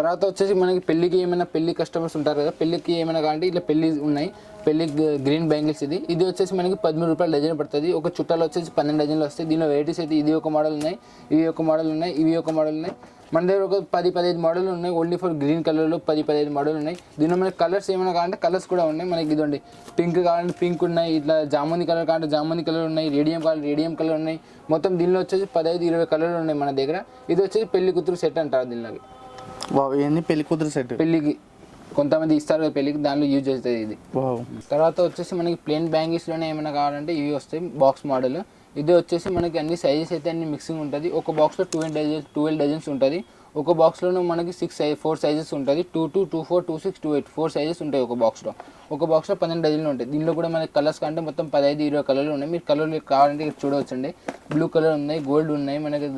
తర్వాత వచ్చేసి మనకి పెళ్ళికి ఏమైనా పెళ్లి కస్టమర్స్ ఉంటారు కదా, పెళ్ళికి ఏమైనా కావాలంటే ఇట్లా పెళ్లి ఉన్నాయి, పెళ్లి గ్రీన్ బ్యాంగిల్స్ ఇది వచ్చేసి మనకి 13 రూపాయలు డజన్ పడుతుంది. ఒక చుట్టాలు వచ్చేసి 12 డజన్లు వస్తాయి. దీనిలో వెరైటీస్ అయితే ఇది ఒక మోడల్ ఉన్నాయి, ఇవి ఒక మోడల్ ఉన్నాయి, ఇవి ఒక మోడల్ ఉన్నాయి. మన దగ్గర ఒక 10-15 మోడల్ ఉన్నాయి. ఓన్లీ ఫర్ గ్రీన్ కలర్లో 10-15 మోడల్ ఉన్నాయి. దీనిలో మనకి కలర్స్ ఏమైనా కావాలంటే కలర్స్ కూడా ఉన్నాయి. మనకి ఇదండి పింక్ కావాలంటే పింక్ ఉన్నాయి, ఇట్లా జాముని కలర్ కావాలంటే జాముని కలర్ ఉన్నాయి, రేడియం కావాలంటే రేడియం కలర్ ఉన్నాయి. మొత్తం దీనిలో వచ్చేసి 15-20 కలర్లు ఉన్నాయి మన దగ్గర. ఇది వచ్చేసి పెళ్లి కూతురు సెట్ అంటారు దీనిలోకి. ఇవన్నీ పెళ్లి కూతురు సెట్, పెళ్ళికి కొంతమంది ఇస్తారు కదా పెళ్ళికి, దానిలో యూజ్ అవుతుంది ఇది. తర్వాత వచ్చేసి మనకి ప్లెయిన్ బ్యాంగిల్స్లోనే ఏమైనా కావాలంటే ఇవి వస్తాయి బాక్స్ మోడల్. ఇది వచ్చేసి మనకి అన్ని సైజెస్ అయితే అన్ని మిక్సింగ్ ఉంటుంది. ఒక బాక్స్లో 12 డజన్స్ ఉంటుంది. ఒక బాక్స్లోనూ మనకి 4 సైజెస్ ఉంటుంది. 22, 24, 26, 28 4 సైజెస్ ఉంటాయి ఒక బాక్స్లో. ఒక బాక్స్లో 12 డజన్లు ఉంటాయి. దీనిలో కూడా మనకి కలర్స్ కంటే మొత్తం 15-20 కలర్లు ఉన్నాయి. మీరు కలర్లు కావాలంటే ఇక్కడ చూడవచ్చండి. బ్లూ కలర్ ఉన్నాయి, గోల్డ్ ఉన్నాయి, మనకి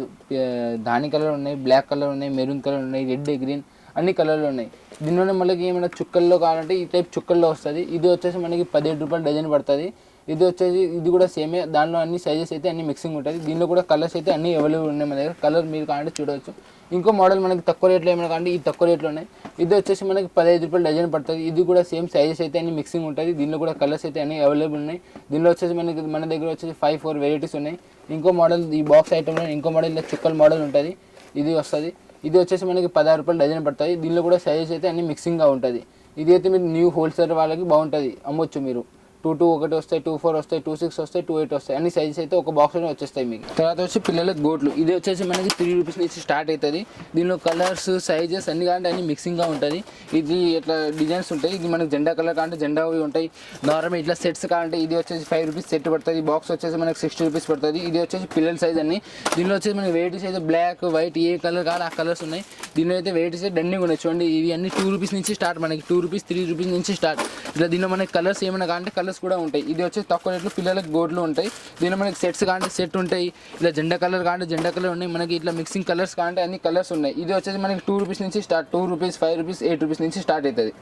ధాని కలర్ ఉన్నాయి, బ్లాక్ కలర్ ఉన్నాయి, మెరూన్ కలర్ ఉన్నాయి, రెడ్, గ్రీన్ అన్ని కలర్లు ఉన్నాయి. దీనిలోనే మనకి ఏమైనా చుక్కల్లో కావాలంటే ఈ టైప్ చుక్కల్లో వస్తుంది. ఇది వచ్చేసి మనకి 17 రూపాయలు డజన్ పడుతుంది. ఇది వచ్చేసి ఇది కూడా సేమే, దానిలో అన్ని సైజెస్ అయితే అన్ని మిక్సింగ్ ఉంటుంది. దీనిలో కూడా కలర్స్ అయితే అన్ని అవైలబుల్ ఉన్నాయి మన దగ్గర. కలర్ మీరు కావాలంటే చూడవచ్చు. ఇంకో మోడల్ మనకి తక్కువ రేట్లో ఏమైనా కావాలంటే ఈ తక్కువ రేట్లో ఉన్నాయి. ఇది వచ్చేసి మనకి 15 రూపాయలు డజన్ పడుతుంది. ఇది కూడా సేమ్ సైజెస్ అయితే అన్ని మిక్సింగ్ ఉంటుంది. దీనిలో కూడా కలర్స్ అయితే అన్ని అవైలబుల్ ఉన్నాయి. దీనిలో వచ్చేసి మన దగ్గర వచ్చేసి 5-4 వెరైటీస్ ఉన్నాయి. ఇంకో మోడల్ ఈ బాక్స్ ఐటెంలో ఇంకో మోడల్ ఇలా చుక్కల మోడల్ ఉంటుంది, ఇది వస్తుంది. ఇది వచ్చేసి మనకి 16 రూపాయలు డజన్ పడుతుంది. దీనిలో కూడా సైజెస్ అయితే అన్ని మిక్సింగ్గా ఉంటుంది. ఇది అయితే మీరు న్యూ హోల్సేల్ వాళ్ళకి బాగుంటుంది, అమ్మొచ్చు మీరు. 22 ఒకటి వస్తాయి, 24 వస్తాయి, 26 వస్తాయి, 28 వస్తాయి. అన్ని సైజెస్ అయితే ఒక బాక్స్లోనే వచ్చేస్తాయి మీకు. తర్వాత వచ్చి పిల్లలకు గోట్లు. ఇది వచ్చేసి మనకి 3 రూపీస్ నుంచి స్టార్ట్ అవుతుంది. దీనిలో కలర్స్ సైజెస్ అన్ని కావాలంటే అన్ని మిక్సింగ్గా ఉంటుంది. ఇది ఇట్లా డిజైన్స్ ఉంటాయి. ఇది మనకి జెండా కలర్ కావాలంటే జెండా ఉంటాయి. నార్మల్ ఇట్లా సెట్స్ కావాలంటే ఇది వచ్చేసి 5 రూపీస్ సెట్ పడుతుంది. బాక్స్ వచ్చేసి మనకి 60 రూపీస్ పడుతుంది. ఇది వచ్చేసి పిల్లల సైజ్ అన్ని. దీనిలో వచ్చేసి మనకి వెరైటీస్ అయితే బ్లాక్, వైట్ ఏ కలర్ కావాలి ఆ కలర్స్ ఉన్నాయి. దీనిలో అయితే వెరైటీస్ అయితే డండింగ్ ఉన్నాయి చూడండి. ఇవి అన్ని 2 రూపీస్ నుంచి స్టార్ట్, మనకి 2 రూపీస్ 3 రూపీస్ నుంచి స్టార్ట్. ఇట్లా దీనిలో మనకి కలర్స్ ఏమైనా కావాలంటే కలర్స్ కూడా ఉంటాయి. ఇది వచ్చేసి తక్కువ రేట్లు పిల్లలకు గోడ్లు ఉంటాయి. దీనిలో మనకి సెట్స్ కావాలంటే సెట్ ఉంటాయి. ఇలా జెండా కలర్ కావాలంటే జెండా కలర్ ఉన్నాయి. మనకి ఇట్లా మిక్సింగ్ కలర్స్ కావాలంటే అన్ని కలర్స్ ఉన్నాయి. ఇది వచ్చేసి మనకి 2 రూపీస్ నుంచి స్టార్ట్. 2 రూపీస్, 5 రూపీస్, 8 రూపీస్ నుంచి స్టార్ట్ అవుతుంది.